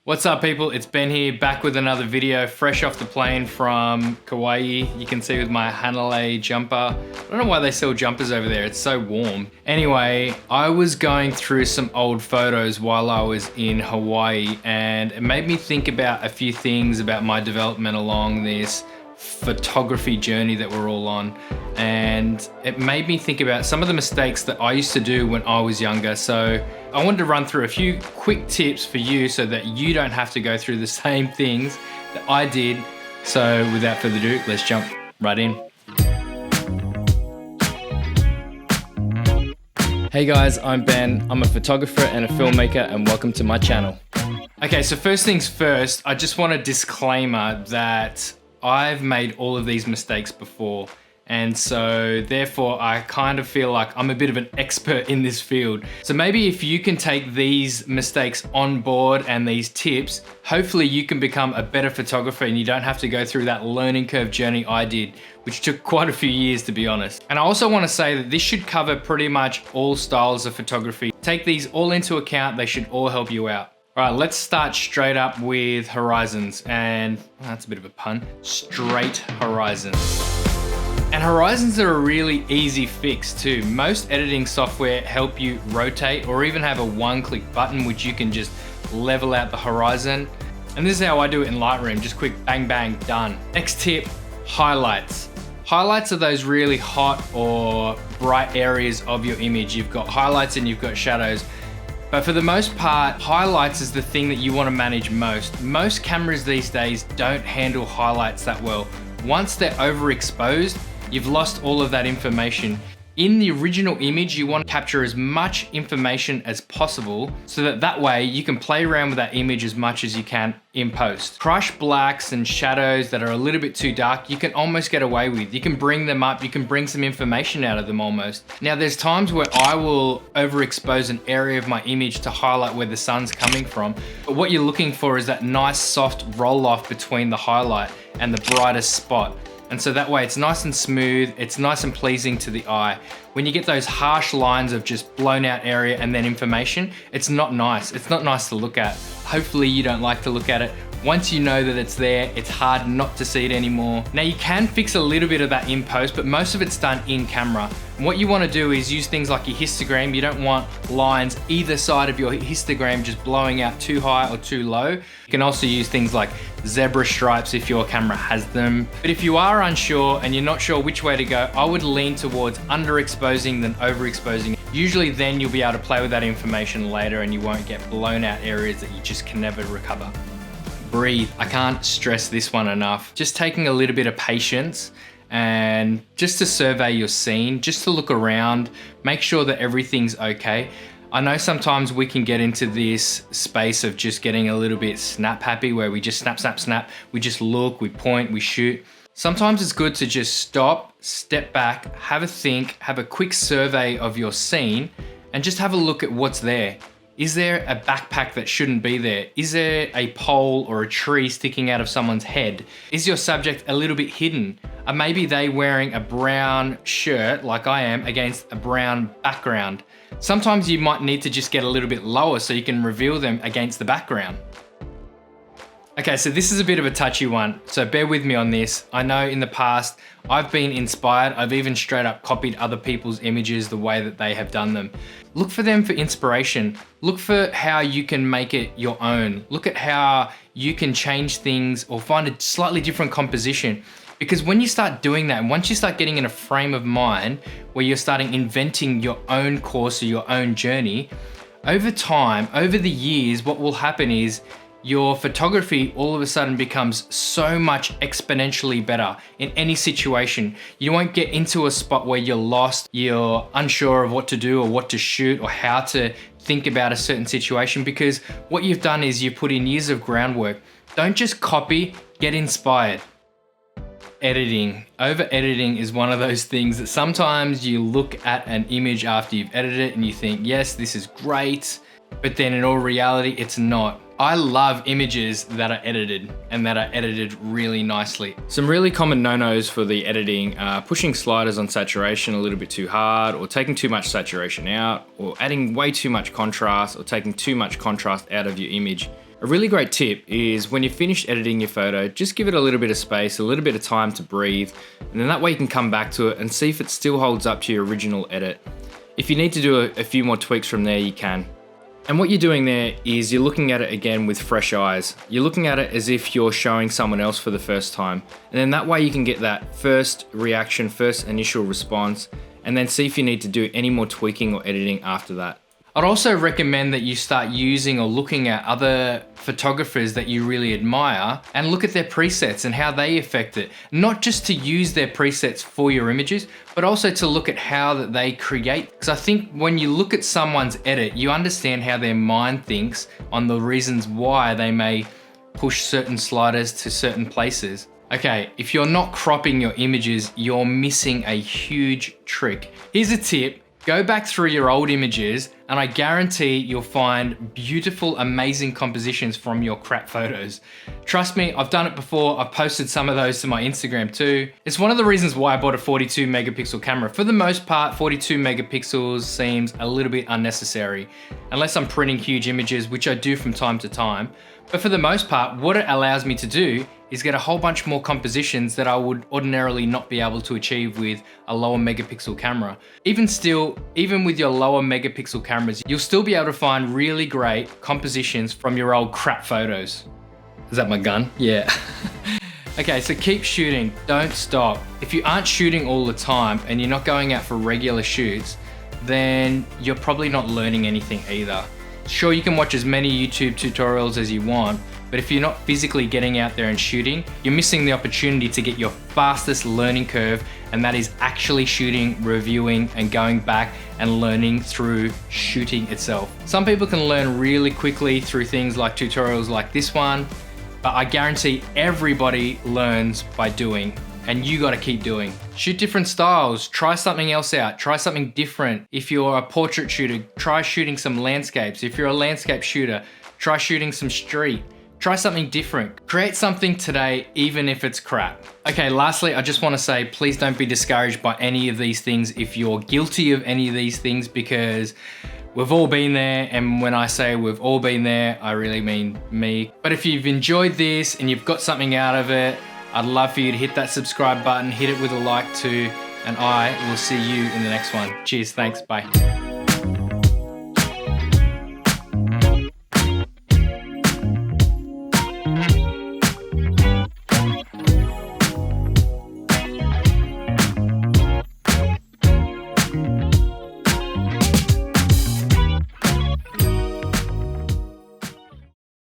What's up people, it's Ben here, back with another video, fresh off the plane from Kauai. You can see with my Hanalei jumper. I don't know why they sell jumpers over there, it's so warm. Anyway, I was going through some old photos while I was in Hawaii and it made me think about a few things about my development along this photography journey that we're all on. And it made me think about some of the mistakes that I used to do when I was younger. So I wanted to run through a few quick tips for you so that you don't have to go through the same things that I did. So without further ado, let's jump right in. Hey guys, I'm Ben. I'm a photographer and a filmmaker and welcome to my channel. Okay, so first things first, I just want a disclaimer that I've made all of these mistakes before. And so therefore I kind of feel like I'm a bit of an expert in this field. So maybe if you can take these mistakes on board and these tips, hopefully you can become a better photographer and you don't have to go through that learning curve journey I did, which took quite a few years to be honest. And I also want to say that this should cover pretty much all styles of photography. Take these all into account, they should all help you out. All right, let's start straight up with horizons and, that's a bit of a pun, straight horizons. And horizons are a really easy fix too. Most editing software help you rotate or even have a one-click button which you can just level out the horizon. And this is how I do it in Lightroom, just quick bang bang, done. Next tip, highlights. Highlights are those really hot or bright areas of your image. You've got highlights and you've got shadows. But for the most part, highlights is the thing that you want to manage most. Most cameras these days don't handle highlights that well. Once they're overexposed, you've lost all of that information. In the original image, you want to capture as much information as possible so that way you can play around with that image as much as you can in post. Crush blacks and shadows that are a little bit too dark, you can almost get away with. You can bring them up, you can bring some information out of them almost. Now there's times where I will overexpose an area of my image to highlight where the sun's coming from. But what you're looking for is that nice soft roll off between the highlight and the brightest spot. And so that way it's nice and smooth, it's nice and pleasing to the eye. When you get those harsh lines of just blown out area and then information, it's not nice. It's not nice to look at. Hopefully you don't like to look at it. Once you know that it's there, it's hard not to see it anymore. Now you can fix a little bit of that in post, but most of it's done in camera. And what you want to do is use things like your histogram. You don't want lines either side of your histogram just blowing out too high or too low. You can also use things like zebra stripes if your camera has them. But if you are unsure and you're not sure which way to go, I would lean towards underexposing than overexposing. Usually then you'll be able to play with that information later and you won't get blown out areas that you just can never recover. Breathe. I can't stress this one enough. Just taking a little bit of patience and just to survey your scene, just to look around, make sure that everything's okay. I know sometimes we can get into this space of just getting a little bit snap happy where we just snap, snap, snap. We just look, we point, we shoot. Sometimes it's good to just stop, step back, have a think, have a quick survey of your scene and just have a look at what's there. Is there a backpack that shouldn't be there? Is there a pole or a tree sticking out of someone's head? Is your subject a little bit hidden? Are maybe they wearing a brown shirt like I am against a brown background? Sometimes you might need to just get a little bit lower so you can reveal them against the background. Okay, so this is a bit of a touchy one, so bear with me on this. I know in the past, I've been inspired. I've even straight up copied other people's images the way that they have done them. Look for them for inspiration. Look for how you can make it your own. Look at how you can change things or find a slightly different composition. Because when you start doing that, and once you start getting in a frame of mind where you're starting inventing your own course or your own journey, over time, over the years, what will happen is your photography all of a sudden becomes so much exponentially better in any situation. You won't get into a spot where you're lost, you're unsure of what to do or what to shoot or how to think about a certain situation because what you've done is you've put in years of groundwork. Don't just copy, get inspired. Editing. Over editing is one of those things that sometimes you look at an image after you've edited it and you think, yes, this is great, but then in all reality, it's not. I love images that are edited and that are edited really nicely. Some really common no-nos for the editing are pushing sliders on saturation a little bit too hard or taking too much saturation out or adding way too much contrast or taking too much contrast out of your image. A really great tip is when you're finished editing your photo, just give it a little bit of space, a little bit of time to breathe, and then that way you can come back to it and see if it still holds up to your original edit. If you need to do a few more tweaks from there, you can. And what you're doing there is you're looking at it again with fresh eyes. You're looking at it as if you're showing someone else for the first time. And then that way you can get that first reaction, first initial response, and then see if you need to do any more tweaking or editing after that. I'd also recommend that you start using or looking at other photographers that you really admire and look at their presets and how they affect it. Not just to use their presets for your images, but also to look at how that they create. Because I think when you look at someone's edit, you understand how their mind thinks on the reasons why they may push certain sliders to certain places. Okay, if you're not cropping your images, you're missing a huge trick. Here's a tip. Go back through your old images and I guarantee you'll find beautiful, amazing compositions from your crap photos. Trust me, I've done it before. I've posted some of those to my Instagram too. It's one of the reasons why I bought a 42 megapixel camera. For the most part, 42 megapixels seems a little bit unnecessary, unless I'm printing huge images, which I do from time to time. But for the most part, what it allows me to do is get a whole bunch more compositions that I would ordinarily not be able to achieve with a lower megapixel camera. Even still, even with your lower megapixel cameras, you'll still be able to find really great compositions from your old crap photos. Is that my gun? Yeah. Okay, so keep shooting, don't stop. If you aren't shooting all the time and you're not going out for regular shoots, then you're probably not learning anything either. Sure, you can watch as many YouTube tutorials as you want, but if you're not physically getting out there and shooting, you're missing the opportunity to get your fastest learning curve, and that is actually shooting, reviewing, and going back and learning through shooting itself. Some people can learn really quickly through things like tutorials like this one, but I guarantee everybody learns by doing. And you gotta keep doing. Shoot different styles, try something else out, try something different. If you're a portrait shooter, try shooting some landscapes. If you're a landscape shooter, try shooting some street. Try something different. Create something today, even if it's crap. Okay, lastly, I just wanna say, please don't be discouraged by any of these things if you're guilty of any of these things, because we've all been there, and when I say we've all been there, I really mean me. But if you've enjoyed this and you've got something out of it, I'd love for you to hit that subscribe button, hit it with a like too, and I will see you in the next one. Cheers, thanks, bye.